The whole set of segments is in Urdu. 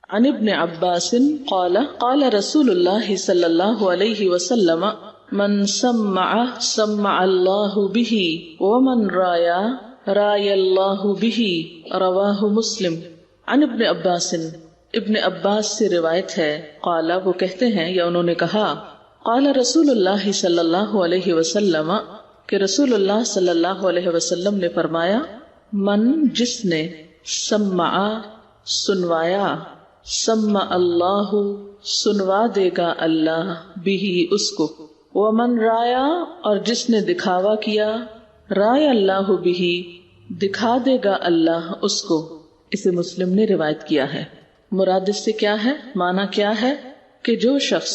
عن ابن عباس قال قال رسول اللہ صلی اللہ علیہ وسلم من سمع سمع اللہ به ومن رایا رایا اللہ به رواہ مسلم. عن ابن عباس، ابن عباس سے روایت ہے، قال وہ کہتے ہیں یا انہوں نے کہا، قال رسول اللہ صلی اللہ علیہ وسلم کہ رسول اللہ صلی اللہ علیہ وسلم نے فرمایا، من جس نے سمع سنوایا، سمع اللہ سنوا دے گا اللہ بھی اس کو، ومن رایا اور جس نے دکھاوا کیا، رایا اللہ بھی دکھا دے گا اللہ اس کو. اسے مسلم نے روایت کیا ہے. مراد اس سے کیا ہے، معنی کیا ہے کہ جو شخص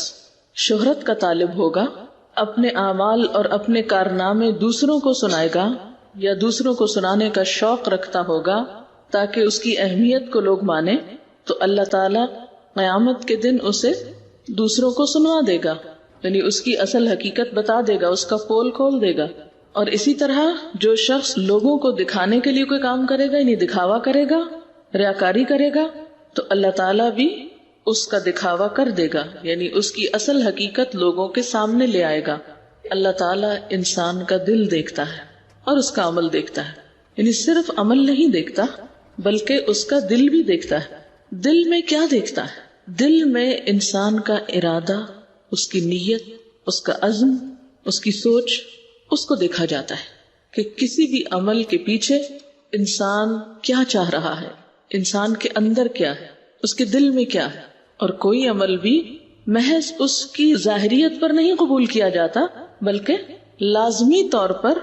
شہرت کا طالب ہوگا، اپنے اعمال اور اپنے کارنامے دوسروں کو سنائے گا یا دوسروں کو سنانے کا شوق رکھتا ہوگا تاکہ اس کی اہمیت کو لوگ مانے، تو اللہ تعالیٰ قیامت کے دن اسے دوسروں کو سنوا دے گا، یعنی اس کی اصل حقیقت بتا دے گا، اس کا پول کھول دے گا. اور اسی طرح جو شخص لوگوں کو دکھانے کے لیے کوئی کام کرے گا، یعنی دکھاوا کرے گا، ریاکاری کرے گا، تو اللہ تعالیٰ بھی اس کا دکھاوا کر دے گا، یعنی اس کی اصل حقیقت لوگوں کے سامنے لے آئے گا. اللہ تعالیٰ انسان کا دل دیکھتا ہے اور اس کا عمل دیکھتا ہے، یعنی صرف عمل نہیں دیکھتا بلکہ اس کا دل بھی دیکھتا ہے. دل میں کیا دیکھتا ہے؟ دل میں انسان کا ارادہ، اس کی نیت، اس کا عزم، اس کی سوچ، اس کو دیکھا جاتا ہے کہ کسی بھی عمل کے پیچھے انسان کیا چاہ رہا ہے، انسان کے اندر کیا ہے، اس کے دل میں کیا ہے. اور کوئی عمل بھی محض اس کی ظاہریت پر نہیں قبول کیا جاتا بلکہ لازمی طور پر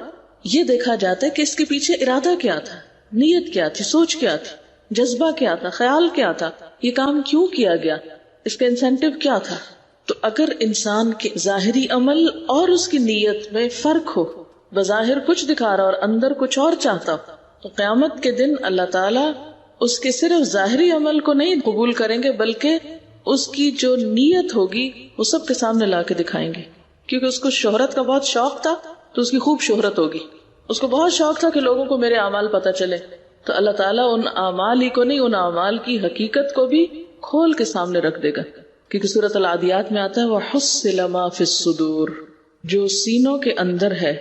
یہ دیکھا جاتا ہے کہ اس کے پیچھے ارادہ کیا تھا، نیت کیا تھی، سوچ کیا تھی، جذبہ کیا تھا، خیال کیا تھا، یہ کام کیوں کیا گیا، اس کا انسینٹیو کیا تھا. تو اگر انسان کے ظاہری عمل اور اس کی نیت میں فرق ہو، بظاہر کچھ دکھا رہا اور اندر کچھ اور چاہتا ہو، تو قیامت کے دن اللہ تعالیٰ اس کے صرف ظاہری عمل کو نہیں قبول کریں گے بلکہ اس کی جو نیت ہوگی وہ سب کے سامنے لا کے دکھائیں گے. کیونکہ اس کو شہرت کا بہت شوق تھا تو اس کی خوب شہرت ہوگی. اس کو بہت شوق تھا کہ لوگوں کو میرے اعمال پتہ چلے، تو اللہ تعالیٰ ان اعمال ہی کو نہیں، ان اعمال کی حقیقت کو بھی کھول کے سامنے رکھ دے گا. کیونکہ سورۃ العادیات میں آتا ہے وَحُصِّلَ مَا فِي الصُّدُورِ، جو سینوں کے اندر ہے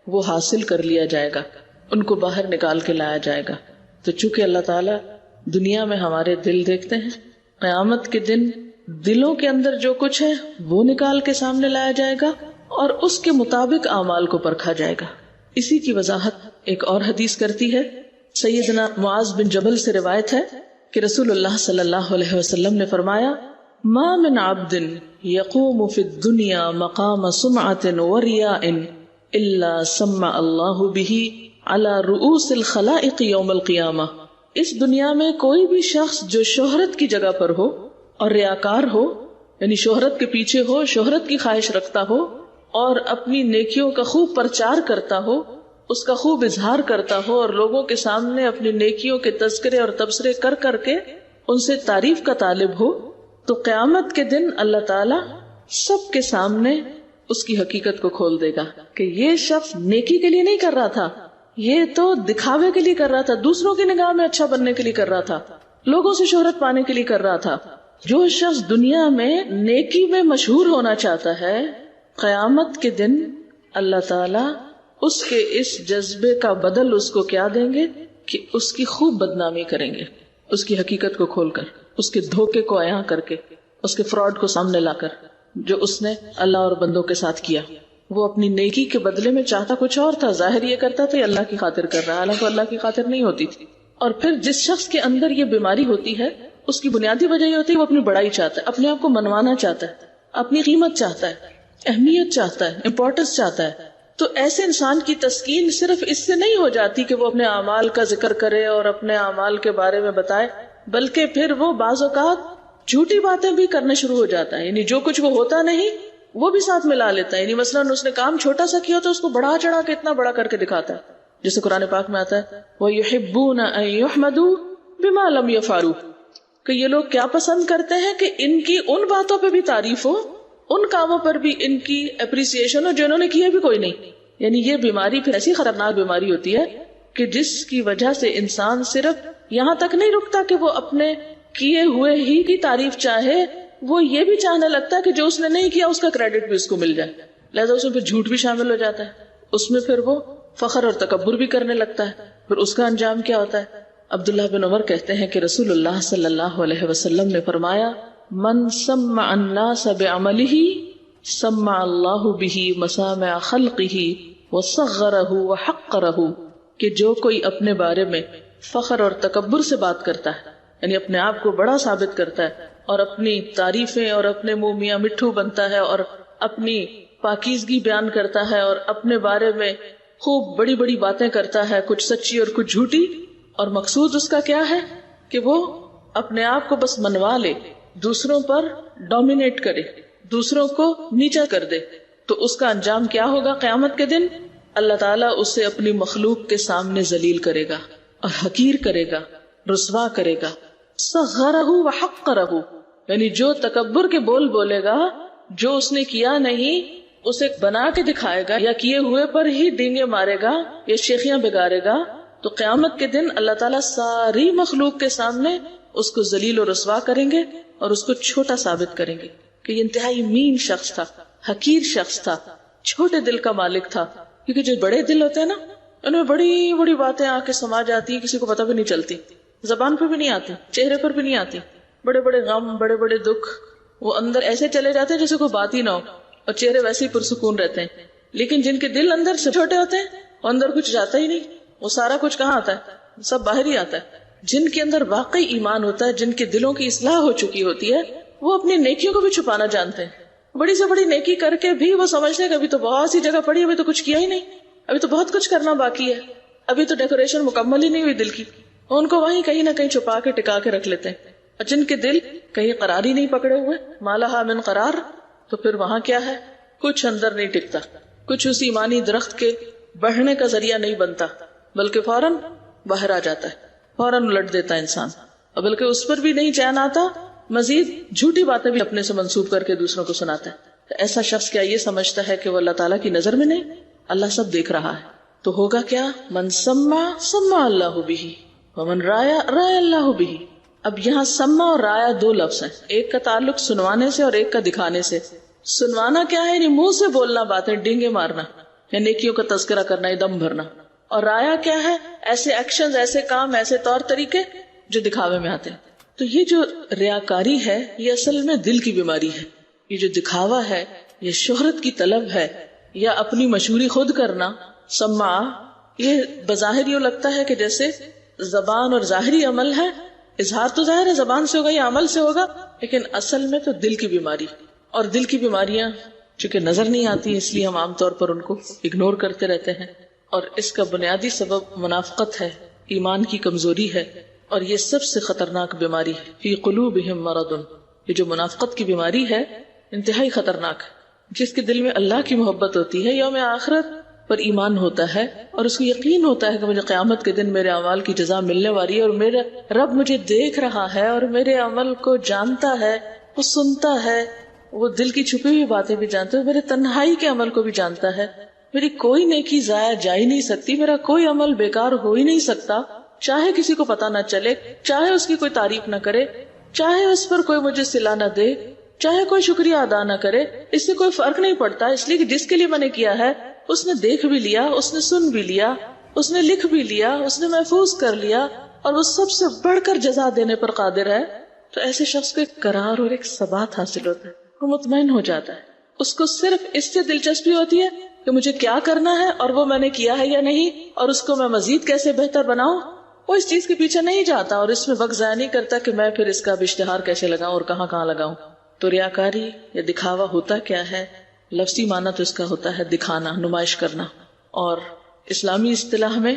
وہ حاصل کر لیا جائے گا، ان کو باہر نکال کے لایا جائے گا. تو چونکہ اللہ تعالیٰ دنیا میں ہمارے دل دیکھتے ہیں، قیامت کے دن دلوں کے اندر جو کچھ ہے وہ نکال کے سامنے لایا جائے گا اور اس کے مطابق اعمال کو پرکھا جائے گا. اسی کی وضاحت ایک اور حدیث کرتی ہے. سیدنا معاذ بن جبل سے روایت ہے کہ رسول اللہ صلی اللہ علیہ وسلم نے فرمایا، ما من عبد يقوم في الدنيا مقام سمعة ورياء الا سمع الله به على رؤوس الخلائق يوم القيامة. اس دنیا میں کوئی بھی شخص جو شہرت کی جگہ پر ہو اور ریاکار ہو، یعنی شہرت کے پیچھے ہو، شہرت کی خواہش رکھتا ہو اور اپنی نیکیوں کا خوب پرچار کرتا ہو، اس کا خوب اظہار کرتا ہو اور لوگوں کے سامنے اپنی نیکیوں کے تذکرے اور تبصرے کر کر کے ان سے تعریف کا طالب ہو، تو قیامت کے دن اللہ تعالی سب کے سامنے اس کی حقیقت کو کھول دے گا کہ یہ شخص نیکی کے لیے نہیں کر رہا تھا، یہ تو دکھاوے کے لیے کر رہا تھا، دوسروں کی نگاہ میں اچھا بننے کے لیے کر رہا تھا، لوگوں سے شہرت پانے کے لیے کر رہا تھا. جو شخص دنیا میں نیکی میں مشہور ہونا چاہتا ہے، قیامت کے دن اللہ تعالی اس کے اس جذبے کا بدل اس کو کیا دیں گے کہ اس کی خوب بدنامی کریں گے، اس کی حقیقت کو کھول کر، اس کے دھوکے کو عیاں کر کے، اس کے فراڈ کو سامنے لا کر جو اس نے اللہ اور بندوں کے ساتھ کیا. وہ اپنی نیکی کے بدلے میں چاہتا کچھ اور تھا، ظاہر یہ کرتا تھا اللہ کی خاطر کر رہا، حالانکہ اللہ کی خاطر نہیں ہوتی تھی. اور پھر جس شخص کے اندر یہ بیماری ہوتی ہے اس کی بنیادی وجہ یہ ہوتی ہے وہ اپنی بڑائی چاہتا ہے، اپنے آپ کو منوانا چاہتا ہے، اپنی قیمت چاہتا ہے، اہمیت چاہتا ہے، امپورٹنس چاہتا ہے. تو ایسے انسان کی تسکین صرف اس سے نہیں ہو جاتی کہ وہ اپنے اعمال کا ذکر کرے اور اپنے اعمال کے بارے میں بتائے، بلکہ پھر وہ بعض اوقات جھوٹی باتیں بھی کرنا شروع ہو جاتا ہے. یعنی جو کچھ وہ ہوتا نہیں وہ بھی ساتھ ملا لیتا ہے. یعنی مثلاً اس نے کام چھوٹا سا کیا تو اس کو بڑھا چڑھا کے اتنا بڑا کر کے دکھاتا ہے، جیسے قرآن پاک میں آتا ہے وَيُحِبُّونَ أَن يُحْمَدُوا بِمَا لَمْ يَفْعَلُوا، کہ یہ لوگ کیا پسند کرتے ہیں کہ ان کی ان باتوں پہ بھی تعریف ہو، ان کاموں پر بھی ان کی اپریسیشن ہو جو انہوں نے کیے بھی کوئی نہیں. یعنی یہ بیماری پھر ایسی خطرناک بیماری ہوتی ہے کہ جس کی وجہ سے انسان صرف یہاں تک نہیں رکتا کہ وہ اپنے کیے ہوئے ہی کی تعریف چاہے، وہ یہ بھی چاہنے لگتا ہے کہ جو اس نے نہیں کیا اس کا کریڈٹ بھی اس کو مل جائے، لہذا اس میں پھر جھوٹ بھی شامل ہو جاتا ہے، اس میں پھر وہ فخر اور تکبر بھی کرنے لگتا ہے. پھر اس کا انجام کیا ہوتا ہے؟ عبداللہ بن عمر کہتے ہیں کہ رسول اللہ صلی اللہ علیہ وسلم نے فرمایا، من سمع الناس بعملہ سمع اللہ بہ مسامع خلقہ وصغرہ وحقرہ، کہ جو کوئی اپنے بارے میں فخر اور تکبر سے بات کرتا ہے، یعنی اپنے آپ کو بڑا ثابت کرتا ہے اور اپنی تعریفیں اور اپنے منہ میاں مٹھو بنتا ہے اور اپنی پاکیزگی بیان کرتا ہے اور اپنے بارے میں خوب بڑی بڑی باتیں کرتا ہے، کچھ سچی اور کچھ جھوٹی، اور مقصود اس کا کیا ہے کہ وہ اپنے آپ کو بس منوا لے، دوسروں پر ڈومینیٹ کرے، دوسروں کو نیچا کر دے، تو اس کا انجام کیا ہوگا؟ قیامت کے دن اللہ تعالیٰ اسے اپنی مخلوق کے سامنے ذلیل کرے گا اور حقیر کرے گا، رسوا کرے گا. صغرہ وحقرہ، یعنی جو تکبر کے بول بولے گا، جو اس نے کیا نہیں اسے بنا کے دکھائے گا یا کیے ہوئے پر ہی ڈینگے مارے گا یا شیخیاں بگاڑے گا، تو قیامت کے دن اللہ تعالیٰ ساری مخلوق کے سامنے اس کو ذلیل و رسوا کریں گے اور اس کو چھوٹا ثابت کریں گے کہ یہ انتہائی مین شخص تھا، حقیر شخص تھا، چھوٹے دل کا مالک تھا. کیونکہ جو بڑے دل ہوتے ہیں نا، ان میں بڑی بڑی باتیں آ کے سما جاتی ہیں، کسی کو پتہ بھی نہیں چلتی، زبان پہ بھی نہیں آتی، چہرے پر بھی نہیں آتی. بڑے بڑے غم، بڑے بڑے دکھ وہ اندر ایسے چلے جاتے ہیں جیسے کوئی بات ہی نہ ہو، اور چہرے ویسے ہی پرسکون رہتے ہیں. لیکن جن کے دل اندر سے چھوٹے ہوتے ہیں وہ اندر کچھ جاتا ہی نہیں، وہ سارا کچھ کہاں آتا ہے؟ سب باہر ہی آتا ہے. جن کے اندر واقعی ایمان ہوتا ہے، جن کے دلوں کی اصلاح ہو چکی ہوتی ہے، وہ اپنی نیکیوں کو بھی چھپانا جانتے ہیں. بڑی سے بڑی نیکی کر کے بھی وہ سمجھتے ہیں کہ ابھی تو بہت سی جگہ پڑی، ابھی تو کچھ کیا ہی نہیں، ابھی تو بہت کچھ کرنا باقی ہے، ابھی تو ڈیکوریشن مکمل ہی نہیں ہوئی دل کی. ان کو وہیں کہیں نہ کہیں چھپا کے ٹکا کے رکھ لیتے ہیں. اور جن کے دل کہیں قرار ہی نہیں پکڑے ہوئے، مالہا من قرار، تو پھر وہاں کیا ہے؟ کچھ اندر نہیں ٹکتا، کچھ اس ایمانی درخت کے بڑھنے کا ذریعہ نہیں بنتا، بلکہ فوراً باہر آ جاتا ہے، فوراً الٹ دیتا ہے انسان. اور بلکہ اس پر بھی نہیں چین آتا، مزید جھوٹی باتیں بھی اپنے سے منسوب کر کے دوسروں کو سناتا ہے. تو ایسا شخص کیا یہ سمجھتا ہے کہ وہ اللہ تعالیٰ کی نظر میں نہیں؟ اللہ سب دیکھ رہا ہے. تو ہوگا کیا؟ من سمع سمع اللہ بہ ومن رایا رایا اللہ بہ. اب یہاں سمع اور رایا دو لفظ ہیں، ایک کا تعلق سنوانے سے اور ایک کا دکھانے سے. سنوانا کیا ہے؟ یعنی منہ سے بولنا باتیں، ڈینگے مارنا یا نیکیوں کا تذکرہ کرنا، دم بھرنا. اور رایا کیا ہے؟ ایسے ایکشنز، ایسے کام، ایسے طور طریقے جو دکھاوے میں آتے ہیں. تو یہ جو ریاکاری ہے یہ اصل میں دل کی بیماری ہے. یہ جو دکھاوا ہے، یہ شہرت کی طلب ہے یا اپنی مشہوری خود کرنا، سمع، یہ بظاہر یوں لگتا ہے کہ جیسے زبان اور ظاہری عمل ہے، اظہار تو ظاہر ہے زبان سے ہوگا یا عمل سے ہوگا، لیکن اصل میں تو دل کی بیماری. اور دل کی بیماریاں چونکہ نظر نہیں آتی اس لیے ہم عام طور پر ان کو اگنور کرتے رہتے ہیں. اور اس کا بنیادی سبب منافقت ہے، ایمان کی کمزوری ہے، اور یہ سب سے خطرناک بیماری ہے. فی قلوبہم مرض، یہ جو منافقت کی بیماری ہے انتہائی خطرناک ہے. جس کے دل میں اللہ کی محبت ہوتی ہے، یوم آخرت پر ایمان ہوتا ہے، اور اس کو یقین ہوتا ہے کہ مجھے قیامت کے دن میرے اعمال کی جزا ملنے والی ہے، اور میرا رب مجھے دیکھ رہا ہے اور میرے عمل کو جانتا ہے، وہ سنتا ہے، وہ دل کی چھپی ہوئی باتیں بھی جانتا ہے، میرے تنہائی کے عمل کو بھی جانتا ہے، میری کوئی نیکی ضائع جا ہی نہیں سکتی، میرا کوئی عمل بیکار ہو ہی نہیں سکتا، چاہے کسی کو پتہ نہ چلے، چاہے اس کی کوئی تعریف نہ کرے، چاہے اس پر کوئی مجھے صلہ نہ دے، چاہے کوئی شکریہ ادا نہ کرے، اس سے کوئی فرق نہیں پڑتا، اس لیے کہ جس کے لیے میں نے کیا ہے اس نے دیکھ بھی لیا، اس نے سن بھی لیا، اس نے لکھ بھی لیا، اس نے محفوظ کر لیا، اور وہ سب سے بڑھ کر جزا دینے پر قادر ہے. تو ایسے شخص کو ایک قرار اور ایک ثبات حاصل ہوتا ہے، وہ مطمئن ہو جاتا ہے. اس کو صرف اس سے دلچسپی ہوتی ہے کہ مجھے کیا کرنا ہے اور وہ میں نے کیا ہے یا نہیں، اور اس کو میں مزید کیسے بہتر بناؤں. وہ اس چیز کے پیچھے نہیں جاتا اور اس میں وقت ضائع نہیں کرتا کہ میں پھر اس کا اشتہار کیسے لگاؤں اور کہاں کہاں لگاؤں. تو ریاکاری یا دکھاوا ہوتا کیا ہے؟ لفظی معنی تو اس کا ہوتا ہے دکھانا، نمائش کرنا. اور اسلامی اصطلاح میں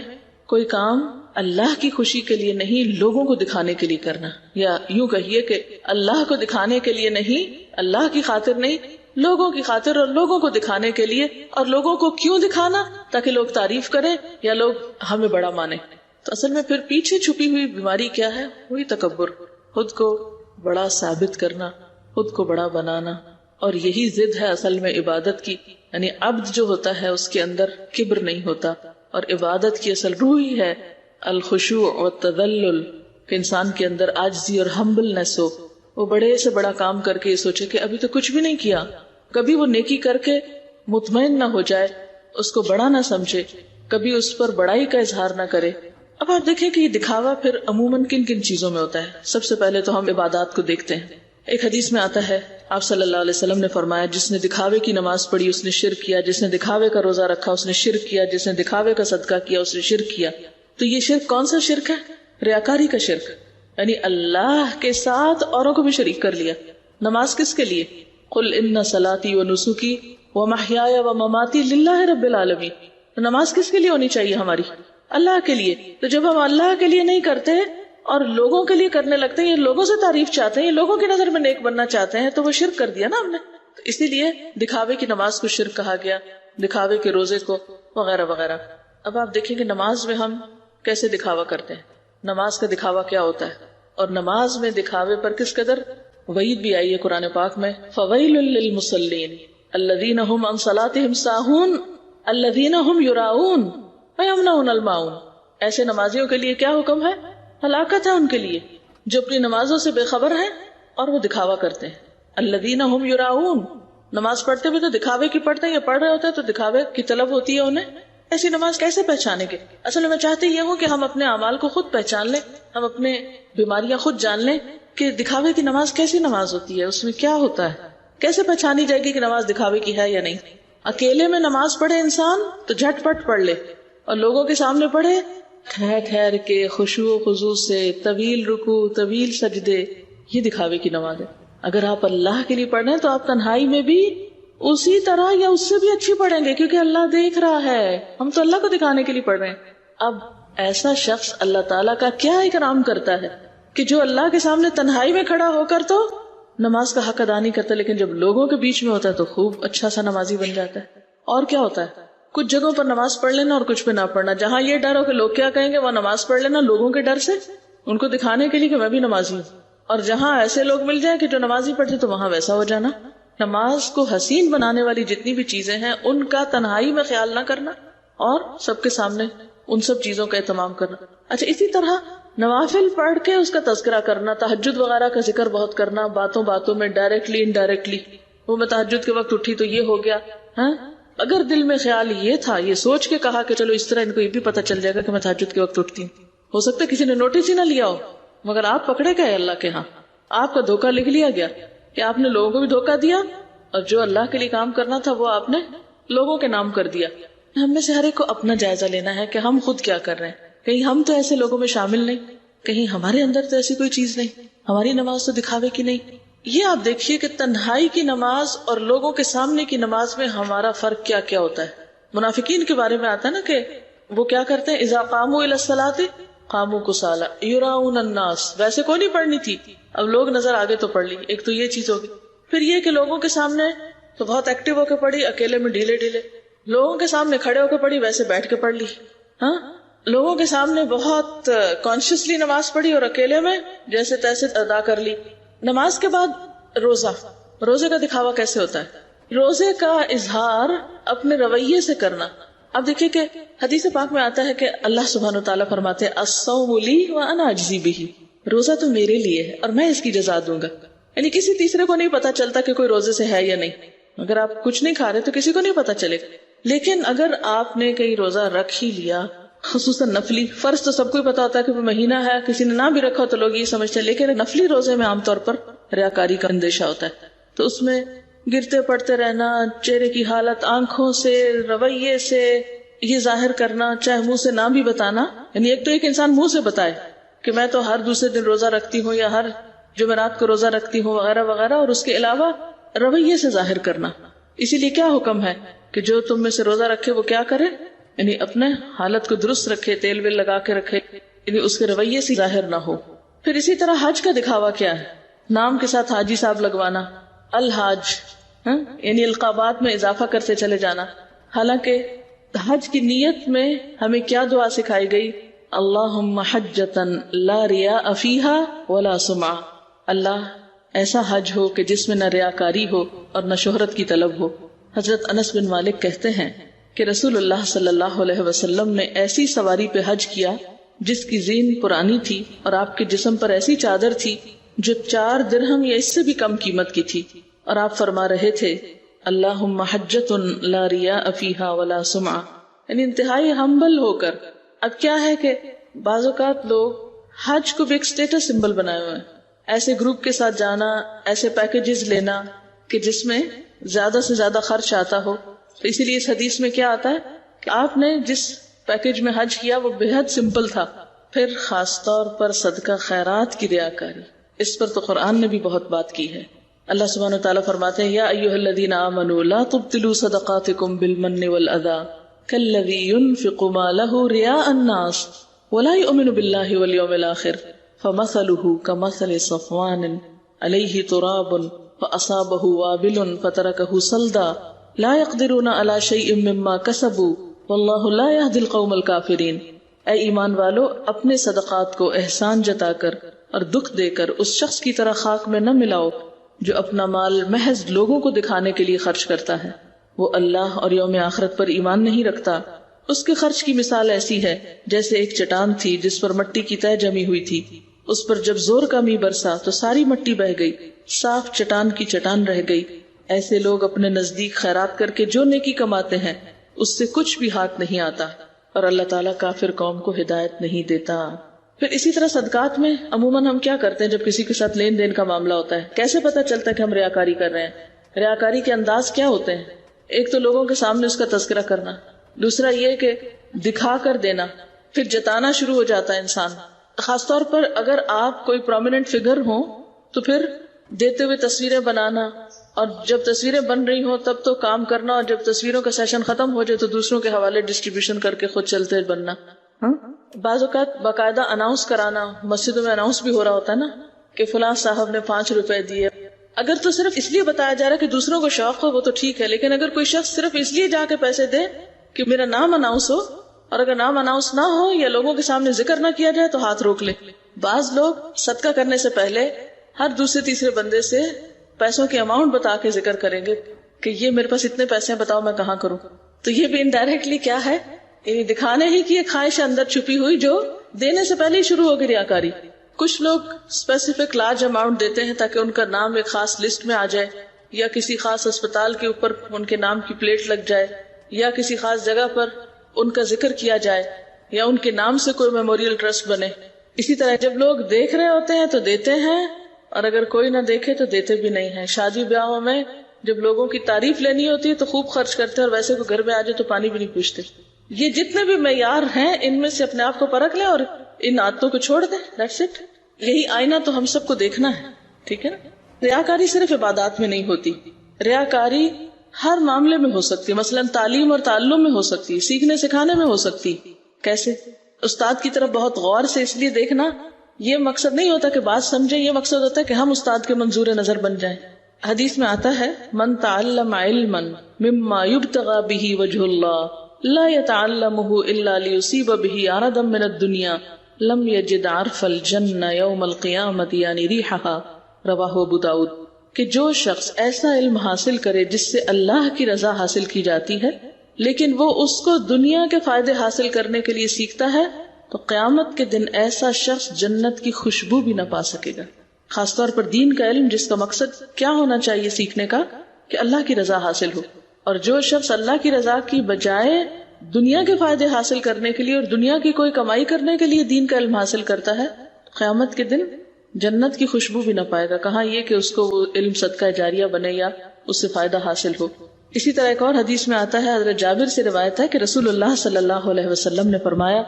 کوئی کام اللہ کی خوشی کے لیے نہیں، لوگوں کو دکھانے کے لیے کرنا، یا یوں کہیے کہ اللہ کو دکھانے کے لیے نہیں، اللہ کی خاطر نہیں، لوگوں کی خاطر اور لوگوں کو دکھانے کے لیے. اور لوگوں کو کیوں دکھانا؟ تاکہ لوگ تعریف کریں یا لوگ ہمیں بڑا مانیں. تو اصل میں پھر پیچھے چھپی ہوئی بیماری کیا ہے؟ وہی تکبر، خود کو بڑا ثابت کرنا، خود کو بڑا بنانا. اور یہی ضد ہے اصل میں عبادت کی. یعنی عبد جو ہوتا ہے اس کے اندر کبر نہیں ہوتا، اور عبادت کی اصل روح ہی ہے الخشوع والتذلل کہ انسان کے اندر عاجزی اور ہمبلنس ہو، وہ بڑے سے بڑا کام کر کے یہ سوچے کہ ابھی تو کچھ بھی نہیں کیا، کبھی وہ نیکی کر کے مطمئن نہ ہو جائے، اس کو بڑا نہ سمجھے، کبھی اس پر بڑائی کا اظہار نہ کرے. اب آپ دیکھیں کہ یہ دکھاوا پھر عموماً کن کن چیزوں میں ہوتا ہے. سب سے پہلے تو ہم عبادات کو دیکھتے ہیں. ایک حدیث میں آتا ہے آپ صلی اللہ علیہ وسلم نے فرمایا جس نے دکھاوے کی نماز پڑھی اس نے شرک کیا، جس نے دکھاوے کا روزہ رکھا اس نے شرک کیا، جس نے دکھاوے کا صدقہ کیا اس نے شرک کیا. تو یہ شرک کون سا شرک ہے؟ ریاکاری کا شرک، یعنی اللہ کے ساتھ اوروں کو بھی شریک کر لیا. نماز کس کے لیے؟ قل ان صلاتی و نسکی و محیای و مماتی للہ رب العالمین. نماز کس کے لیے ہونی چاہیے؟ ہماری اللہ کے لیے. تو جب ہم اللہ کے لیے نہیں کرتے اور لوگوں کے لیے کرنے لگتے ہیں، یہ لوگوں سے تعریف چاہتے ہیں، یہ لوگوں کی نظر میں نیک بننا چاہتے ہیں، تو وہ شرک کر دیا نا ہم نے. تو اسی لیے دکھاوے کی نماز کو شرک کہا گیا، دکھاوے کے روزے کو وغیرہ وغیرہ. اب آپ دیکھیں کہ نماز میں ہم کیسے دکھاوا کرتے ہیں، نماز کا دکھاوا کیا ہوتا ہے، اور نماز میں دکھاوے پر کس قدر وعید بھی آئی ہے قرآن پاک میں. فویل للمصلین الذین هم عن صلاتهم ساہون الذین هم یراؤون ویمنعون الماعون. ایسے نمازیوں کے لیے کیا حکم ہے؟ ہلاکت ہے ان کے لیے جو اپنی نمازوں سے بے خبر ہیں اور وہ دکھاوا کرتے ہیں. الذین هم یراؤون، نماز پڑھتے ہوئے تو دکھاوے کی پڑھتے ہیں، یا پڑھ رہے ہوتے ہیں تو دکھاوے کی طلب ہوتی ہے انہیں. ایسی نماز کیسے پہچانیں گے؟ اصل میں چاہتے یہ ہوں کہ ہم اپنے اعمال کو خود پہچان لیں، ہم اپنے بیماریاں خود جان لیں کہ دکھاوے کی نماز کیسی نماز ہوتی ہے، اس میں کیا ہوتا ہے، کیسے پہچانی جائے گی کہ نماز دکھاوے کی ہے یا نہیں. اکیلے میں نماز پڑھے انسان تو جھٹ پٹ پڑھ لے، اور لوگوں کے سامنے پڑھے ٹھہر ٹھہر کے خشوع و خضوع سے، طویل رکوع طویل سجدے، یہ دکھاوے کی نماز ہے. اگر آپ اللہ کے لیے پڑھ رہے ہیں تو آپ تنہائی میں بھی اسی طرح یا اس سے بھی اچھی پڑھیں گے، کیونکہ اللہ دیکھ رہا ہے. ہم تو اللہ کو دکھانے کے لیے پڑھ رہے ہیں. اب ایسا شخص اللہ تعالیٰ کا کیا اکرام کرتا ہے کہ جو اللہ کے سامنے تنہائی میں کھڑا ہو کر تو نماز کا حق ادا نہیں کرتا، لیکن جب لوگوں کے بیچ میں ہوتا ہے تو خوب اچھا سا نمازی بن جاتا ہے. اور کیا ہوتا ہے، کچھ جگہوں پر نماز پڑھ لینا اور کچھ پہ نہ پڑھنا. جہاں یہ ڈر ہو کہ لوگ کیا کہیں گے، وہ نماز پڑھ لینا لوگوں کے ڈر سے، ان کو دکھانے کے لیے کہ میں بھی نمازی ہوں. اور جہاں ایسے لوگ مل جائیں کہ جو نمازی پڑھتے تو وہاں ویسا ہو جانا. نماز کو حسین بنانے والی جتنی بھی چیزیں ہیں ان کا تنہائی میں خیال نہ کرنا اور سب کے سامنے ان سب چیزوں کا اہتمام کرنا. اچھا، اسی طرح نوافل پڑھ کے اس کا تذکرہ کرنا، تہجد وغیرہ کا ذکر بہت کرنا، باتوں باتوں میں ڈائریکٹلی انڈائریکٹلی. وہ میں تہجد کے وقت اٹھی تو یہ ہو گیا، ہاں اگر دل میں خیال یہ تھا، یہ سوچ کے کہا کہ چلو اس طرح ان کو یہ بھی پتہ چل جائے گا کہ میں تہجد کے وقت اٹھتی ہوں، ہو سکتا ہے کسی نے نوٹس ہی نہ لیا ہو، مگر آپ پکڑے گئے اللہ کے ہاں، آپ کا دھوکہ لکھ لیا گیا کہ آپ نے لوگوں کو بھی دھوکہ دیا اور جو اللہ کے لیے کام کرنا تھا وہ آپ نے لوگوں کے نام کر دیا. ہم میں سے ہر ایک کو اپنا جائزہ لینا ہے کہ ہم خود کیا کر رہے ہیں. کہیں ہم تو ایسے لوگوں میں شامل نہیں، کہیں ہمارے اندر تو ایسی کوئی چیز نہیں، ہماری نماز تو دکھاوے کی نہیں. یہ آپ دیکھیے کہ تنہائی کی نماز اور لوگوں کے سامنے کی نماز میں ہمارا فرق کیا کیا ہوتا ہے. منافقین کے بارے میں آتا ہے نا کہ وہ کیا کرتے ہیں، اذا قاموا الی الصلاۃ قاموا کسالى یراؤن الناس. ویسے کوئی نہیں پڑھنی تھی، اب لوگ نظر آگے تو پڑھ لی. ایک تو یہ چیز ہوگی. پھر یہ کہ لوگوں کے سامنے تو بہت ایکٹیو ہو کے پڑھی، اکیلے میں ڈھیلے ڈھیلے. لوگوں کے سامنے کھڑے ہو کے پڑھی، ویسے بیٹھ کے پڑھ لی. ہاں، لوگوں کے سامنے بہت کانشیسلی نماز پڑھی اور اکیلے میں جیسے تیسے ادا کر لی. نماز کے بعد روزے کا دکھاوا کیسے ہوتا ہے؟ روزے کا اظہار اپنے رویے سے کرنا. اب دیکھیے کہ حدیث پاک میں آتا ہے کہ اللہ سبحانہ وتعالیٰ فرماتے ہیں الصوم لی وانا اجزی بہ، روزہ تو میرے لیے ہے اور میں اس کی جزا دوں گا. یعنی کسی تیسرے کو نہیں پتا چلتا کہ کوئی روزے سے ہے یا نہیں. اگر آپ کچھ نہیں کھا رہے تو کسی کو نہیں پتا چلے گا، لیکن اگر آپ نے کہیں روزہ رکھ ہی لیا، خصوصاً نفلی، فرض تو سب کو ہی پتا ہوتا ہے کہ وہ مہینہ ہے، کسی نے نہ بھی رکھا تو لوگ یہ سمجھتے ہیں، لیکن نفلی روزے میں عام طور پر ریاکاری کا اندیشہ ہوتا ہے. تو اس میں گرتے پڑتے رہنا، چہرے کی حالت، آنکھوں سے، رویے سے یہ ظاہر کرنا، چاہے منہ سے نہ بھی بتانا. یعنی ایک تو ایک انسان منہ سے بتائے کہ میں تو ہر دوسرے دن روزہ رکھتی ہوں یا ہر جمعرات کو روزہ رکھتی ہوں وغیرہ وغیرہ، اور اس کے علاوہ رویے سے ظاہر کرنا. اسی لیے کیا حکم ہے کہ جو تم میں سے روزہ رکھے وہ کیا کرے، یعنی اپنے حالت کو درست رکھے، تیل ویل لگا کے رکھے، یعنی اس کے رویے سے ظاہر نہ ہو. پھر اسی طرح حج کا دکھاوا کیا ہے، نام کے ساتھ حاجی صاحب لگوانا، الحاج، یعنی القابات میں اضافہ کرتے چلے جانا. حالانکہ حج کی نیت میں ہمیں کیا دعا سکھائی گئی، اللہم حجتا لا ریاء فیہا ولا سمعہ. اللہ ایسا حج ہو کہ جس میں نہ ریاکاری ہو اور نہ شہرت کی طلب ہو. حضرت انس بن مالک کہتے ہیں کہ رسول اللہ صلی اللہ علیہ وسلم نے ایسی سواری پہ حج کیا جس کی زین پرانی تھی اور آپ کے جسم پر ایسی چادر تھی جو 4 درہم یا اس سے بھی کم قیمت کی تھی، اور آپ فرما رہے تھے اللہم حجۃ لا ریاء فیہا ولا سمعہ، یعنی انتہائی ہمبل ہو کر۔ اب کیا ہے کہ بعض اوقات لوگ حج کو بھی ایک اسٹیٹس سمبل بنائے ہوئے ہیں، ایسے گروپ کے ساتھ جانا، ایسے پیکیجز لینا کہ جس میں زیادہ سے زیادہ خرچ آتا ہو۔ تو اسی لیے اس حدیث میں کیا آتا ہے کہ آپ نے جس پیکیج میں حج کیا وہ بے حد سمپل تھا۔ پھر خاص طور پر صدقہ خیرات کی ریاکاری، اس پر تو قرآن نے بھی بہت بات کی ہے۔ اللہ سبحانہ وتعالیٰ فرماتے ہیں یا ایھا الذین آمنوا لا تبطلوا صدقاتکم بالمن والأذى كالذی ينفق مالہ رئاء الناس ولا يؤمن باللہ والیوم الآخر فمثلہ کمثل صفوان علیہ تراب فأصابہ وابل فترکہ صلدا لا يقدرون علی شیء مما کسبوا واللہ لا یہدی القوم الکافرین۔ اے ایمان والو، اپنے صدقات کو احسان جتا کر اور دکھ دے کر اس شخص کی طرح خاک میں نہ ملاؤ جو اپنا مال محض لوگوں کو دکھانے کے لیے خرچ کرتا ہے، وہ اللہ اور یوم آخرت پر ایمان نہیں رکھتا۔ اس کے خرچ کی مثال ایسی ہے جیسے ایک چٹان تھی جس پر مٹی کی تہ جمی ہوئی تھی، اس پر جب زور کا می برسا تو ساری مٹی بہہ گئی، صاف چٹان کی چٹان رہ گئی۔ ایسے لوگ اپنے نزدیک خیرات کر کے جو نیکی کماتے ہیں اس سے کچھ بھی ہاتھ نہیں آتا، اور اللہ تعالیٰ کافر قوم کو ہدایت نہیں دیتا۔ پھر اسی طرح صدقات میں عموماً ہم کیا کرتے ہیں جب کسی کے ساتھ لین دین کا معاملہ ہوتا ہے، کیسے پتہ چلتا ہے کہ ہم ریاکاری کر رہے ہیں؟ ریاکاری کے انداز کیا ہوتے ہیں؟ ایک تو لوگوں کے سامنے اس کا تذکرہ کرنا، دوسرا یہ کہ دکھا کر دینا، پھر جتانا شروع ہو جاتا ہے انسان۔ خاص طور پر اگر آپ کوئی پرومیننٹ فگر ہوں تو پھر دیتے ہوئے تصویریں بنانا، اور جب تصویریں بن رہی ہوں تب تو کام کرنا، اور جب تصویروں کا سیشن ختم ہو جائے تو دوسروں کے حوالے ڈسٹریبیوشن کر کے خود چلتے بننا۔ بعض اوقات باقاعدہ اناؤنس کرانا، مسجدوں میں اناؤنس بھی ہو رہا ہوتا ہے نا کہ فلاں صاحب نے 5 روپے دیے۔ اگر تو صرف اس لیے بتایا جا رہا ہے کہ دوسروں کو شوق ہو وہ تو ٹھیک ہے، لیکن اگر کوئی شخص صرف اس لیے جا کے پیسے دے کہ میرا نام اناؤنس ہو، اور اگر نام اناؤنس نہ ہو یا لوگوں کے سامنے ذکر نہ کیا جائے تو ہاتھ روک لے۔ بعض لوگ صدقہ کرنے سے پہلے ہر دوسرے تیسرے بندے سے پیسوں کے اماؤنٹ بتا کے ذکر کریں گے کہ یہ میرے پاس اتنے پیسے ہیں، بتاؤ میں کہاں کروں۔ تو یہ بھی انڈائریکٹلی کیا ہے، یعنی دکھانے ہی کی ایک خواہش اندر چھپی ہوئی جو دینے سے پہلے ہی شروع ہو گئی ریاکاری۔ کچھ لوگ اسپیسیفک لارج اماؤنٹ دیتے ہیں تاکہ ان کا نام ایک خاص لسٹ میں آ جائے، یا کسی خاص اسپتال کے اوپر ان کے نام کی پلیٹ لگ جائے، یا کسی خاص جگہ پر ان کا ذکر کیا جائے، یا ان کے نام سے کوئی میموریل ٹرسٹ بنے۔ اسی طرح جب لوگ دیکھ رہے ہوتے ہیں تو دیتے ہیں، اور اگر کوئی نہ دیکھے تو دیتے بھی نہیں ہیں۔ شادی بیاہوں میں جب لوگوں کی تعریف لینی ہوتی ہے تو خوب خرچ کرتے ہیں، اور ویسے کوئی گھر میں آ جائے تو پانی بھی نہیں پوچھتے۔ یہ جتنے بھی معیار ہیں ان میں سے اپنے آپ کو پرکھ لیں اور ان عادتوں کو چھوڑ دیں، دیٹس اٹ۔ یہی آئینہ تو ہم سب کو دیکھنا ہے، ٹھیک ہے نا۔ ریاکاری صرف عبادات میں نہیں ہوتی، ریاکاری ہر معاملے میں ہو سکتی ہے، مثلا تعلیم اور تعلم میں ہو سکتی ہے، سیکھنے سکھانے میں ہو سکتی۔ کیسے؟ استاد کی طرف بہت غور سے اس لیے دیکھنا، یہ مقصد نہیں ہوتا کہ بات سمجھیں، یہ مقصد ہوتا ہے کہ ہم استاد کے منظور نظر بن جائیں۔ حدیث میں آتا ہے من تعلم علما مما يبتغى به وجه الله لا يتعلمه الا ليصيب به عرضا من الدنيا لم يجد عرف الجنة يوم القيامة یعنی ریحها، رواہ ابو داؤد۔ کہ جو شخص ایسا علم حاصل کرے جس سے اللہ کی رضا حاصل کی جاتی ہے، لیکن وہ اس کو دنیا کے فائدے حاصل کرنے کے لیے سیکھتا ہے، تو قیامت کے دن ایسا شخص جنت کی خوشبو بھی نہ پا سکے گا۔ خاص طور پر دین کا علم جس کا مقصد کیا ہونا چاہیے سیکھنے کا، کہ اللہ کی رضا حاصل ہو۔ اور جو شخص اللہ کی رضا کی بجائے دنیا کے فائدے حاصل کرنے کے لیے اور دنیا کی کوئی کمائی کرنے کے لیے دین کا علم حاصل کرتا ہے، قیامت کے دن جنت کی خوشبو بھی نہ پائے گا، کہاں یہ کہ اس کو وہ علم صدقہ جاریہ بنے یا اس سے فائدہ حاصل ہو۔ اسی طرح ایک اور حدیث میں آتا ہے، حضرت جابر سے روایت ہے کہ رسول اللہ صلی اللہ علیہ وسلم نے فرمایا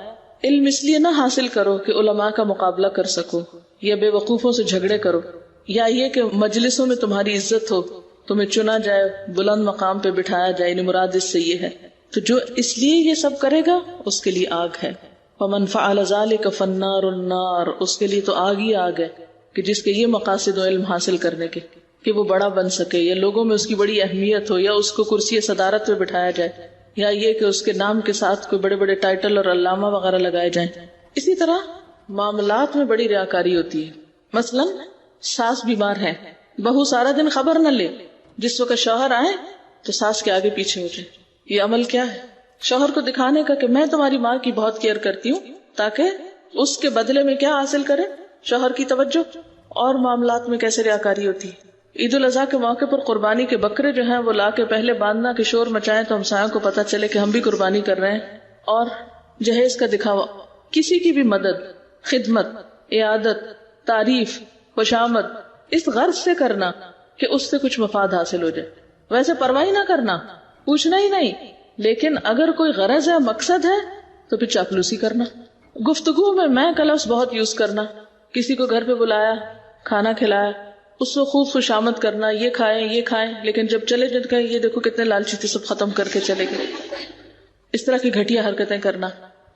علم اس لیے نہ حاصل کرو کہ علماء کا مقابلہ کر سکو، یا بے وقوفوں سے جھگڑے کرو، یا یہ کہ مجلسوں میں تمہاری عزت ہو، تمہیں چنا جائے، بلند مقام پہ بٹھایا جائے، یعنی مراد اس سے یہ ہے۔ تو جو اس لیے یہ سب کرے گا اس کے لیے آگ ہے۔ فمن فعل ذلك فالنار النار، اس کے لیے تو آگ ہی آگ ہے، کہ جس کے یہ مقاصد و علم حاصل کرنے کے کہ وہ بڑا بن سکے، یا لوگوں میں اس کی بڑی اہمیت ہو، یا اس کو کرسی صدارت پہ بٹھایا جائے، یا یہ کہ اس کے نام کے ساتھ کوئی بڑے بڑے ٹائٹل اور علامہ وغیرہ لگائے جائیں۔ اسی طرح معاملات میں بڑی ریاکاری ہوتی ہے۔ مثلا ساس بیمار ہے، بہو سارا دن خبر نہ لے، جس وقت شوہر آئے تو ساس کے آگے پیچھے ہو جائے۔ یہ عمل کیا ہے؟ شوہر کو دکھانے کا کہ میں تمہاری ماں کی بہت کیئر کرتی ہوں، تاکہ اس کے بدلے میں کیا حاصل کرے؟ شوہر کی توجہ. اور معاملات میں کیسے ریاکاری ہوتی ہے. عید الاضحیٰ کے موقع پر قربانی کے بکرے جو ہیں وہ لا کے پہلے باندھنا کہ شور مچائیں تو ہمسایوں کو پتہ چلے کہ ہم بھی قربانی کر رہے ہیں. اور جہیز کا دکھاوا، کسی کی بھی مدد، خدمت، عیادت، تعریف، خوشامد اس غرض سے کرنا کہ اس سے کچھ مفاد حاصل ہو جائے. ویسے پرواہ نہ کرنا، پوچھنا ہی نہیں، لیکن اگر کوئی غرض ہے، مقصد ہے تو پھر چاپلوسی کرنا. گفتگو میں میں کا لفظ بہت یوز کرنا. کسی کو گھر پہ بلایا، کھانا کھلایا، اس کو خوب خوشامد کرنا، یہ کھائیں یہ کھائیں، لیکن جب چلے جن کا یہ دیکھو کتنے لالچی تھے، سب ختم کر کے چلے گئے. اس طرح کی گھٹیا حرکتیں کرنا.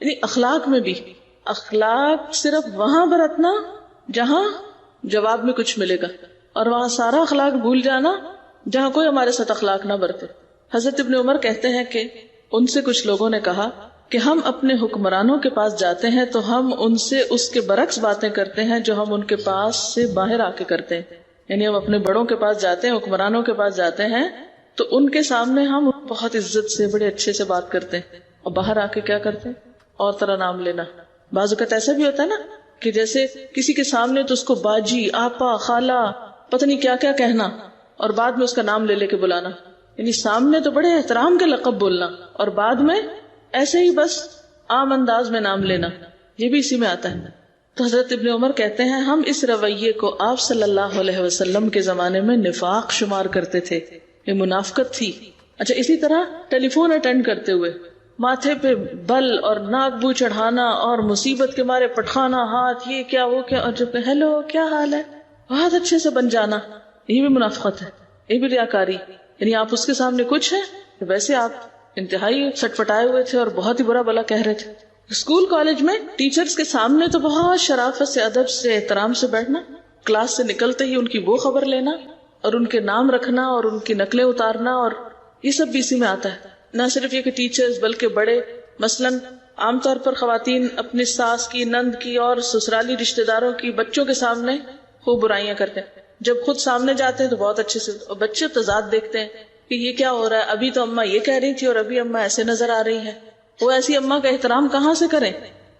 یعنی اخلاق میں بھی، اخلاق صرف وہاں برتنا جہاں جواب میں کچھ ملے گا، اور وہاں سارا اخلاق بھول جانا جہاں کوئی ہمارے ساتھ اخلاق نہ برتے. حضرت ابن عمر کہتے ہیں کہ ان سے کچھ لوگوں نے کہا کہ ہم اپنے حکمرانوں کے پاس جاتے ہیں تو ہم ان سے اس کے برعکس باتیں کرتے ہیں جو ہم ان کے پاس سے باہر آ کے کرتے ہیں. یعنی ہم اپنے بڑوں کے پاس جاتے ہیں، حکمرانوں کے پاس جاتے ہیں تو ان کے سامنے ہم بہت عزت سے، بڑے اچھے سے بات کرتے ہیں، اور باہر آ کے کیا کرتے ہیں؟ اور طرح نام لینا. بعض اوقات ایسا بھی ہوتا ہے نا کہ جیسے کسی کے سامنے تو اس کو باجی، آپا، خالہ، پتہ نہیں کیا کیا کہنا، اور بعد میں اس کا نام لے لے کے بلانا. یعنی سامنے تو بڑے احترام کے لقب بولنا، اور بعد میں ایسے ہی بس عام انداز میں نام لینا. یہ بھی اسی میں آتا ہے. تو حضرت ابن عمر کہتے ہیں ہم اس رویے کو آپ صلی اللہ علیہ وسلم کے زمانے میں نفاق شمار کرتے تھے، یہ منافقت تھی. اچھا، اسی طرح ٹیلی فون اٹینڈ کرتے ہوئے ماتھے پہ بل اور ناک بو چڑھانا اور مصیبت کے مارے پٹخانا ہاتھ، یہ کیا وہ کیا، اور جب ہیلو کیا حال ہے بہت اچھے سے بن جانا، یہ بھی منافقت ہے، یہ بھی ریاکاری. یعنی آپ اس کے سامنے کچھ ہیں، ویسے آپ انتہائی سٹ پٹائے ہوئے تھے اور بہت ہی برا بلا کہہ رہے تھے. اسکول کالج میں ٹیچرز کے سامنے تو بہت شرافت سے، ادب سے، احترام سے بیٹھنا، کلاس سے نکلتے ہی ان کی وہ خبر لینا اور ان کے نام رکھنا اور ان کی نقلیں اتارنا، اور یہ سب بھی اسی میں آتا ہے. نہ صرف یہ کہ ٹیچرز بلکہ بڑے، مثلاً عام طور پر خواتین اپنی ساس کی، نند کی اور سسرالی رشتہ داروں کی بچوں کے سامنے خوب برائیاں کرتے ہیں. جب خود سامنے جاتے ہیں تو بہت اچھے سے، اور بچے تضاد دیکھتے ہیں کہ یہ کیا ہو رہا ہے، ابھی تو اماں یہ کہہ رہی تھی اور ابھی اماں ایسے نظر آ رہی ہے. وہ ایسی اماں کا احترام کہاں سے کریں؟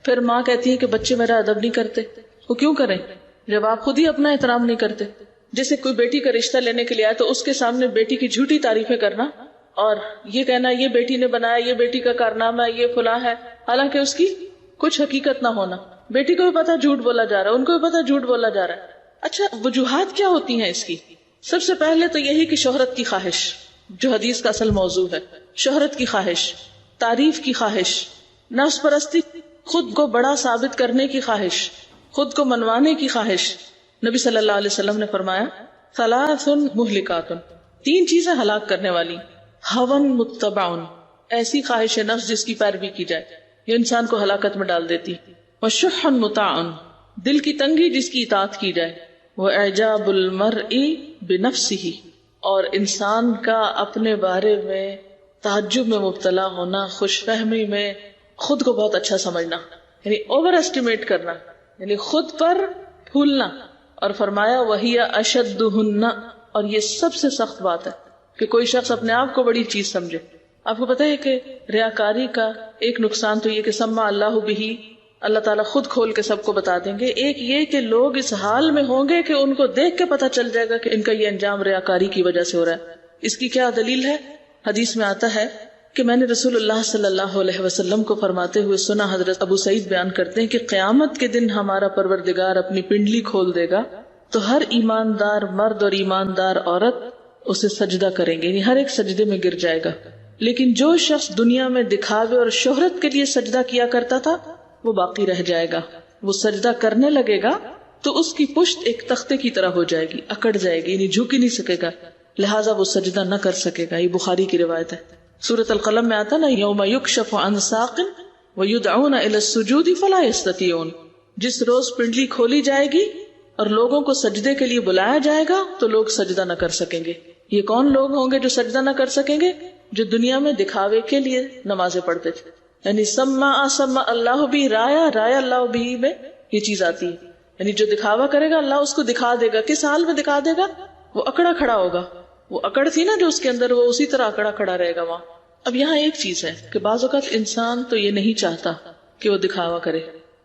پھر ماں کہتی ہے کہ بچے میرا ادب نہیں کرتے. وہ کیوں کریں جب آپ خود ہی اپنا احترام نہیں کرتے؟ جیسے کوئی بیٹی کا رشتہ لینے کے لیے آئے تو اس کے سامنے بیٹی کی جھوٹی تعریفیں کرنا اور یہ کہنا یہ بیٹی نے بنایا، یہ بیٹی کا کارنامہ ہے، یہ فلاں ہے، حالانکہ اس کی کچھ حقیقت نہ ہونا. بیٹی کو بھی پتا جھوٹ بولا جا رہا ہے، ان کو بھی پتا جھوٹ بولا جا رہا ہے. اچھا، وجوہات کیا ہوتی ہیں اس کی؟ سب سے پہلے تو یہی کہ شہرت کی خواہش، جو حدیث کا اصل موضوع ہے. شہرت کی خواہش، تعریف کی خواہش، نفس پرستی، خود کو بڑا ثابت کرنے کی خواہش، خود کو منوانے کی خواہش. نبی صلی اللہ علیہ وسلم نے فرمایا ثلاث مہلکات، 3 چیزیں ہلاک کرنے والی. ہون متبع، ایسی خواہش نفس جس کی پیروی کی جائے، یہ انسان کو ہلاکت میں ڈال دیتی. وشح مطاع، دل کی تنگی جس کی اطاعت کی جائے. واعجاب المرء بنفسه، اور انسان کا اپنے بارے میں تعجب میں مبتلا ہونا، خوش فہمی میں، خود کو بہت اچھا سمجھنا، یعنی اوور اسٹیمیٹ کرنا، یعنی خود پر پھولنا. اور فرمایا وہی اشدہن، اور یہ سب سے سخت بات ہے کہ کوئی شخص اپنے آپ کو بڑی چیز سمجھے. آپ کو پتہ ہے کہ ریاکاری کا ایک نقصان تو یہ کہ سمع اللہ بہ، اللہ تعالیٰ خود کھول کے سب کو بتا دیں گے. ایک یہ کہ لوگ اس حال میں ہوں گے کہ ان کو دیکھ کے پتہ چل جائے گا کہ ان کا یہ انجام ریاکاری کی وجہ سے ہو رہا ہے. اس کی کیا دلیل ہے؟ حدیث میں آتا ہے کہ میں نے رسول اللہ صلی اللہ علیہ وسلم کو فرماتے ہوئے سنا. حضرت ابو سعید بیان کرتے ہیں کہ قیامت کے دن ہمارا پروردگار اپنی پنڈلی کھول دے گا تو ہر ایماندار مرد اور ایماندار عورت اسے سجدہ کریں گے، یعنی ہر ایک سجدے میں گر جائے گا. لیکن جو شخص دنیا میں دکھاوے اور شہرت کے لیے سجدہ کیا کرتا تھا وہ باقی رہ جائے گا. وہ سجدہ کرنے لگے گا تو اس کی پشت ایک تختے کی طرح ہو جائے گی، اکڑ جائے گی، یعنی جھک ہی نہیں سکے گا، لہٰذا وہ سجدہ نہ کر سکے گا. یہ بخاری کی روایت ہے. سورۃ القلم میں آتا نا یوم یکشف عن ساق ویدعون الی السجود فلا یستطیعون، جس روز پنڈلی کھولی جائے گی اور لوگوں کو سجدے کے لیے بلایا جائے گا تو لوگ سجدہ نہ کر سکیں گے. یہ کون لوگ ہوں گے جو سجدہ نہ کر سکیں گے؟ جو دنیا میں دکھاوے کے لیے نمازیں پڑھتے تھے. یعنی سمع اللہ بھی، رایا اللہ بھی میں یہ چیز آتی ہے. یعنی جو دکھاوا کرے گا اللہ اس کو دکھا دے گا. کس حال میں دکھا دے گا؟ وہ اکڑا کھڑا ہوگا. وہ اکڑ تھی نا جو اس کے اندر، وہ اسی طرح اکڑا کھڑا رہے گا وہاں. اب یہاں ایک چیز ہے کہ بعض اوقات انسان تو یہ نہیں چاہتا کہ وہ دکھاوا کرے،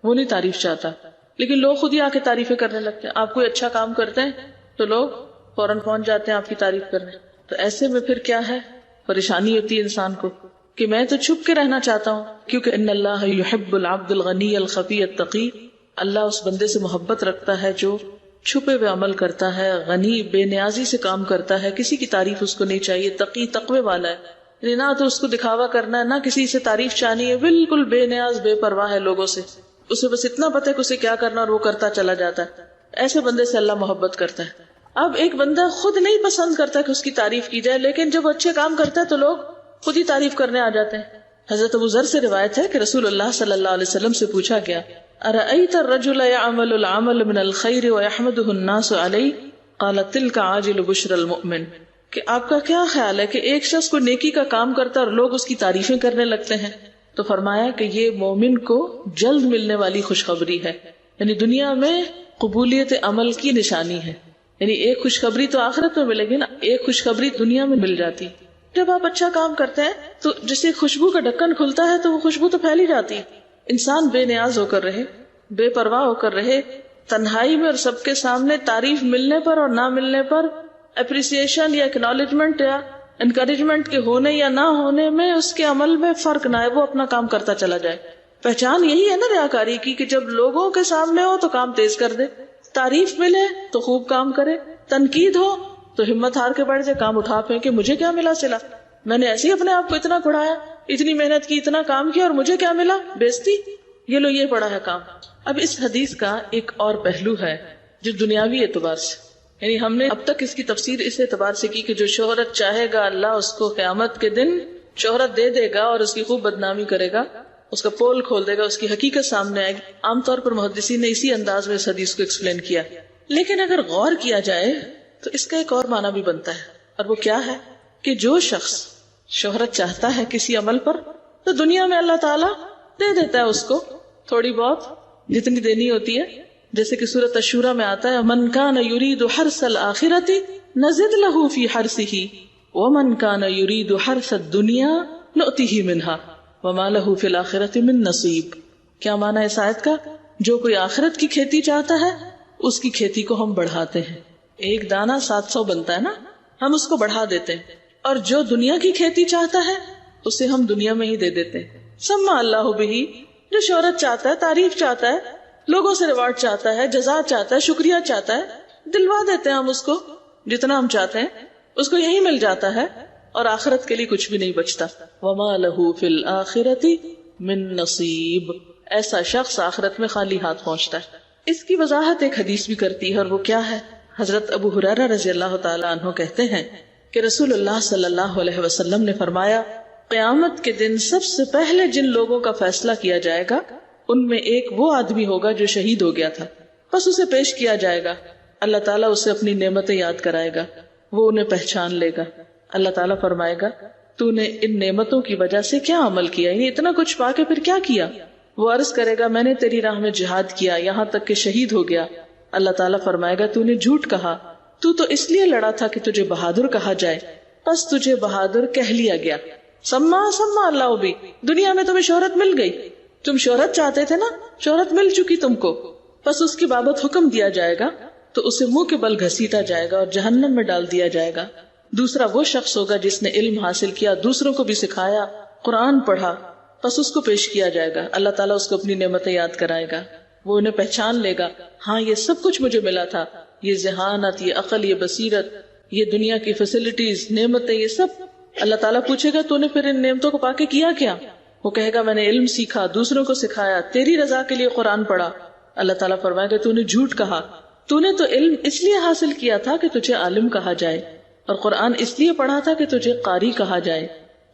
وہ نہیں تعریف چاہتا. لیکن لوگ خود ہی آ کے تعریفیں کرنے لگتے ہیں. آپ کوئی اچھا کام کرتے ہیں تو لوگ فوراً پہنچ جاتے ہیں آپ کی تعریف کرنے. تو ایسے میں پھر کیا ہے, پریشانی ہوتی ہے انسان کو کہ میں تو چھپ کے رہنا چاہتا ہوں, کیونکہ ان اللہ یحب العبد الغنی الخفی التقی, اللہ اس بندے سے محبت رکھتا ہے جو چھپے ہوئے عمل کرتا ہے, غنی بے نیازی سے کام کرتا ہے, کسی کی تعریف اس کو نہیں چاہیے, تقی تقوی والا ہے, یعنی نہ تو اس کو دکھاوا کرنا ہے نہ کسی سے تعریف چاہنی ہے, بالکل بے نیاز بے پرواہ ہے لوگوں سے, اسے بس اتنا پتہ ہے کہ اسے کیا کرنا اور وہ کرتا چلا جاتا ہے. ایسے بندے سے اللہ محبت کرتا ہے. اب ایک بندہ خود نہیں پسند کرتا کہ اس کی تعریف کی جائے, لیکن جب وہ اچھے کام کرتا ہے تو لوگ خود ہی تعریف کرنے آ جاتے ہیں. حضرت ابو ذر سے روایت ہے کہ رسول اللہ صلی اللہ علیہ وسلم سے پوچھا گیا, ارأیت الرجل يعمل العمل من الخیر ويحمده الناس علیہ, قال تلک عاجل بشر المؤمن, کہ آپ کا کیا خیال ہے کہ ایک شخص کو نیکی کا کام کرتا ہے اور لوگ اس کی تعریفیں کرنے لگتے ہیں, تو فرمایا کہ یہ مومن کو جلد ملنے والی خوشخبری ہے, یعنی دنیا میں قبولیت عمل کی نشانی ہے. یعنی ایک خوشخبری تو آخرت میں ملے گی نا, ایک خوشخبری دنیا میں مل جاتی. جب آپ اچھا کام کرتے ہیں تو جیسے خوشبو کا ڈھکن کھلتا ہے تو وہ خوشبو تو پھیلی جاتی ہے. انسان بے نیاز ہو کر رہے, بے پرواہ ہو کر رہے, تنہائی میں اور سب کے سامنے تعریف ملنے پر اور نہ ملنے پر, اپریسیشن یا اکنالجمنٹ یا انکریجمنٹ کے ہونے یا نہ ہونے میں اس کے عمل میں فرق نہ ہے, وہ اپنا کام کرتا چلا جائے. پہچان یہی ہے نا ریاکاری کی, کہ جب لوگوں کے سامنے ہو تو کام تیز کر دے, تعریف ملے تو خوب کام کرے, تنقید ہو تو ہمت ہار کے بڑھ جائے, کام اٹھا پھینکے, مجھے کیا ملا سلا, میں نے ایسے ہی اپنے آپ کو اتنا کھڑایا, اتنی محنت کی, اتنا کام کیا اور مجھے کیا ملا, بیزتی, یہ لو یہ پڑا ہے کام. اب اس حدیث کا ایک اور پہلو ہے جو دنیاوی اعتبار سے, یعنی ہم نے اب تک اس کی تفسیر اس اعتبار سے کی کہ جو شہرت چاہے گا اللہ اس کو قیامت کے دن شہرت دے دے گا اور اس کی خوب بدنامی کرے گا, اس کا پول کھول دے گا, اس کی حقیقت سامنے آئے گی. عام طور پر محدثین نے اسی انداز میں اس حدیث کو ایکسپلین کیا. لیکن اگر غور کیا جائے تو اس کا ایک اور معنی بھی بنتا ہے, اور وہ کیا ہے کہ جو شخص شہرت چاہتا ہے کسی عمل پر تو دنیا میں اللہ تعالیٰ دے دیتا ہے اس کو تھوڑی بہت جتنی دینی ہوتی ہے. جیسے کہ سورۃ الشورى میں آتا ہے, من کان یرید حرث الآخرۃ نزد له فی حرثہ ومن کان یرید حرث الدنیا نؤتہ منہا وما له فی الآخرۃ من نصیب. کیا معنی ہے اس آیت کا؟ جو کوئی آخرت کی کھیتی چاہتا ہے اس کی کھیتی کو ہم بڑھاتے ہیں. ایک دانہ 700 بنتا ہے نا, ہم اس کو بڑھا دیتے ہیں. اور جو دنیا کی کھیتی چاہتا ہے اسے ہم دنیا میں ہی دے دیتے ہیں. سمع اللہ بہ, جو شہرت چاہتا ہے, تعریف چاہتا ہے, لوگوں سے ریوارڈ چاہتا ہے, جزا چاہتا ہے, شکریہ چاہتا ہے, دلوا دیتے ہیں ہم اس کو جتنا ہم چاہتے ہیں, اس کو یہی مل جاتا ہے اور آخرت کے لیے کچھ بھی نہیں بچتا. وما لہ فی الآخرۃ من نصیب, ایسا شخص آخرت میں خالی ہاتھ پہنچتا ہے. اس کی وضاحت ایک حدیث بھی کرتی ہے, اور وہ کیا ہے؟ حضرت ابو ہریرہ رضی اللہ تعالی عنہ کہتے ہیں کہ رسول اللہ صلی اللہ علیہ وسلم نے فرمایا, قیامت کے دن سب سے پہلے جن لوگوں کا فیصلہ کیا جائے گا ان میں ایک وہ آدمی ہوگا جو شہید ہو گیا تھا. بس اسے پیش کیا جائے گا, اللہ تعالیٰ اسے اپنی نعمتیں یاد کرائے گا, وہ انہیں پہچان لے گا. اللہ تعالیٰ فرمائے گا, تو نے ان نعمتوں کی وجہ سے کیا عمل کیا, یعنی اتنا کچھ پا کے پھر کیا کیا؟ وہ عرض کرے گا, میں نے تیری راہ میں جہاد کیا یہاں تک کہ شہید ہو گیا. اللہ تعالیٰ فرمائے گا, تو نے جھوٹ کہا, تو اس لیے لڑا تھا کہ تجھے بہادر کہا جائے, بس تجھے بہادر کہہ لیا گیا. سما اللہ بھی, دنیا میں تمہیں شہرت مل گئی, تم شہرت چاہتے تھے نا, شہرت مل چکی تم کو, بس اس کی بابت حکم دیا جائے گا تو اسے منہ کے بل گھسیٹا جائے گا اور جہنم میں ڈال دیا جائے گا. دوسرا وہ شخص ہوگا جس نے علم حاصل کیا, دوسروں کو بھی سکھایا, قرآن پڑھا, بس اس کو پیش کیا جائے گا, اللہ تعالیٰ اس کو اپنی نعمتیں یاد کرائے گا, وہ انہیں پہچان لے گا, ہاں یہ سب کچھ مجھے ملا تھا, یہ ذہانت, یہ عقل, یہ بصیرت, یہ دنیا کی فیسلٹیز, نعمتیں, یہ سب. اللہ تعالیٰ پوچھے گا, تو نے پھر ان نعمتوں کو پا کے کیا کیا؟ وہ کہے گا, میں نے علم سیکھا, دوسروں کو سکھایا, تیری رضا کے لیے قرآن پڑھا. اللہ تعالیٰ فرمائے گا, تو نے جھوٹ کہا, تو نے تو علم اس لیے حاصل کیا تھا کہ تجھے عالم کہا جائے, اور قرآن اس لیے پڑھا تھا کہ تجھے قاری کہا جائے,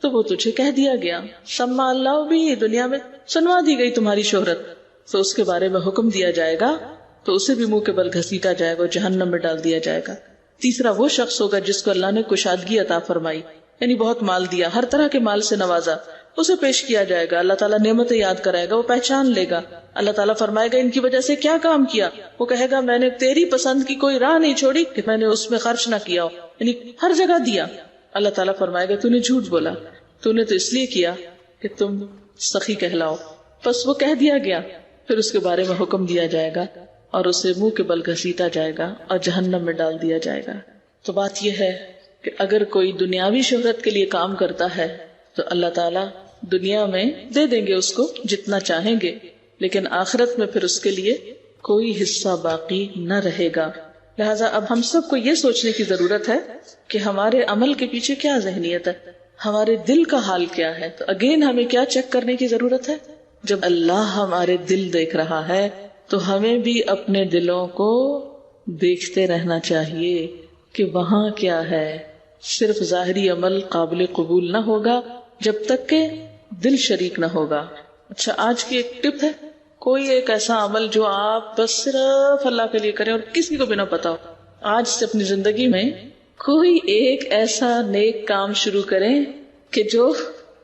تو وہ تجھے کہہ دیا گیا. سما اللہ بھی, دنیا میں سنوا دی گئی تمہاری شہرت, تو اس کے بارے میں حکم دیا جائے گا تو اسے بھی منہ کے بل گھسیٹا جائے گا, جہنم میں ڈال دیا جائے گا. تیسرا وہ شخص ہوگا جس کو اللہ نے کشادگی عطا فرمائی, یعنی بہت مال دیا, ہر طرح کے مال سے نوازا, اسے پیش کیا جائے گا, اللہ تعالیٰ نعمتیں یاد کرائے گا, وہ پہچان لے گا. اللہ تعالیٰ فرمائے گا, ان کی وجہ سے کیا کام کیا؟ وہ کہے گا, میں نے تیری پسند کی کوئی راہ نہیں چھوڑی کہ میں نے اس میں خرچ نہ کیا ہو, یعنی ہر جگہ دیا. اللہ تعالیٰ فرمائے گا, تو نے جھوٹ بولا, تو نے تو اس لیے کیا کہ تم سخی کہلاؤ, بس وہ کہہ دیا گیا. پھر اس کے بارے میں حکم دیا جائے گا اور اسے منہ کے بل گھسیٹا جائے گا اور جہنم میں ڈال دیا جائے گا. تو بات یہ ہے کہ اگر کوئی دنیاوی شہرت کے لیے کام کرتا ہے تو اللہ تعالیٰ دنیا میں دے دیں گے اس کو جتنا چاہیں گے، لیکن آخرت میں پھر اس کے لیے کوئی حصہ باقی نہ رہے گا. لہٰذا اب ہم سب کو یہ سوچنے کی ضرورت ہے کہ ہمارے عمل کے پیچھے کیا ذہنیت ہے، ہمارے دل کا حال کیا ہے. تو اگین ہمیں کیا چیک کرنے کی ضرورت ہے؟ جب اللہ ہمارے دل دیکھ رہا ہے تو ہمیں بھی اپنے دلوں کو دیکھتے رہنا چاہیے کہ وہاں کیا ہے. صرف ظاہری عمل قابل قبول نہ ہوگا جب تک کہ دل شریک نہ ہوگا. اچھا، آج کی ایک ٹپ ہے، کوئی ایک ایسا عمل جو آپ بس صرف اللہ کے لیے کریں اور کسی کو بھی نہ پتا ہو. آج سے اپنی زندگی میں کوئی ایک ایسا نیک کام شروع کریں کہ جو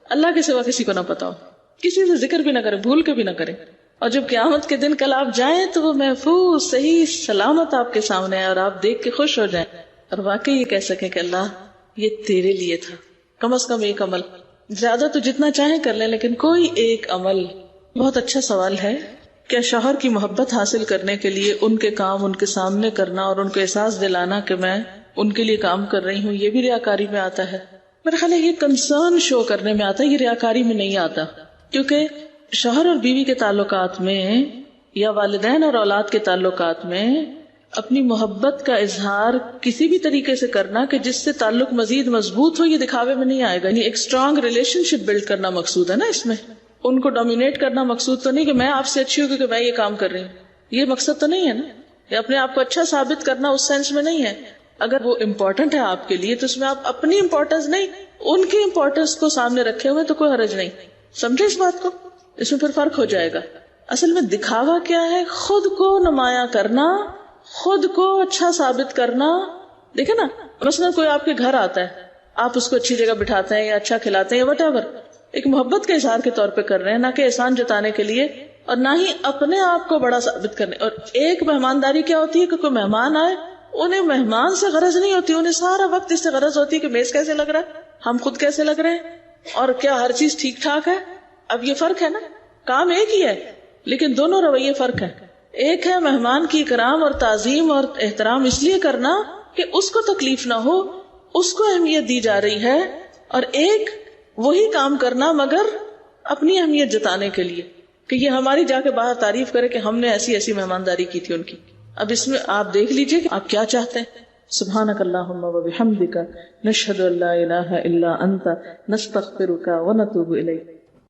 اللہ کے سوا کسی کو نہ پتا ہو، کسی سے ذکر بھی نہ کریں، بھول کے بھی نہ کریں، اور جب قیامت کے دن کل آپ جائیں تو وہ محفوظ صحیح سلامت آپ کے سامنے ہے اور آپ دیکھ کے خوش ہو جائیں اور واقعی یہ کہہ سکیں کہ اللہ یہ تیرے لیے تھا. کم از کم ایک عمل، زیادہ تو جتنا چاہیں کر لیں لیکن کوئی ایک عمل. بہت اچھا سوال ہے. کیا شوہر کی محبت حاصل کرنے کے لیے ان کے کام ان کے سامنے کرنا اور ان کو احساس دلانا کہ میں ان کے لیے کام کر رہی ہوں، یہ بھی ریاکاری میں آتا ہے؟ میرا خیال ہے یہ کنسرن شو کرنے میں آتا ہے، یہ ریاکاری میں نہیں آتا. کیونکہ شوہر اور بیوی کے تعلقات میں یا والدین اور اولاد کے تعلقات میں اپنی محبت کا اظہار کسی بھی طریقے سے کرنا کہ جس سے تعلق مزید مضبوط ہو، یہ دکھاوے میں نہیں آئے گا. یعنی ایک اسٹرانگ ریلیشن شپ بلڈ کرنا مقصود ہے نا. اس میں ان کو ڈومینیٹ کرنا مقصود تو نہیں کہ میں آپ سے اچھی ہوں کیونکہ میں یہ کام کر رہی ہوں، یہ مقصد تو نہیں ہے نا. یا اپنے آپ کو اچھا ثابت کرنا اس سینس میں نہیں ہے. اگر وہ امپورٹنٹ ہے آپ کے لیے تو اس میں آپ اپنی امپورٹنس نہیں، ان کی امپورٹنس کو سامنے رکھے ہوئے تو کوئی حرج نہیں. سمجھے اس بات کو؟ اس میں پھر فرق ہو جائے گا. اصل میں دکھاوا کیا ہے؟ خود کو نمایاں کرنا، خود کو اچھا ثابت کرنا. دیکھیں نا، مثلا کوئی آپ کے گھر آتا ہے، آپ اس کو اچھی جگہ بٹھاتے ہیں یا اچھا کھلاتے ہیں یا وٹ ایور، ایک محبت کے اظہار کے طور پہ کر رہے ہیں، نہ کہ احسان جتانے کے لیے اور نہ ہی اپنے آپ کو بڑا ثابت کرنے. اور ایک مہمانداری کیا ہوتی ہے کہ کوئی مہمان آئے، انہیں مہمان سے غرض نہیں ہوتی، انہیں سارا وقت اس سے غرض ہوتی ہے کہ میز کیسے لگ رہا ہے، ہم خود کیسے لگ رہے ہیں اور کیا ہر چیز ٹھیک ٹھاک ہے. اب یہ فرق ہے نا، کام ایک ہی ہے لیکن دونوں رویے فرق ہیں. ایک ہے مہمان کی اکرام اور تعظیم اور احترام اس لیے کرنا کہ اس کو تکلیف نہ ہو، اس کو اہمیت دی جا رہی ہے، اور ایک وہی کام کرنا مگر اپنی اہمیت جتانے کے لیے کہ یہ ہماری جا کے باہر تعریف کرے کہ ہم نے ایسی ایسی مہمانداری کی تھی ان کی. اب اس میں آپ دیکھ لیجئے کہ آپ کیا چاہتے ہیں. سبحانک اللہم و بحمدک، نشہد ان لا الہ الا انت، نستغفرک و نتوب الیک.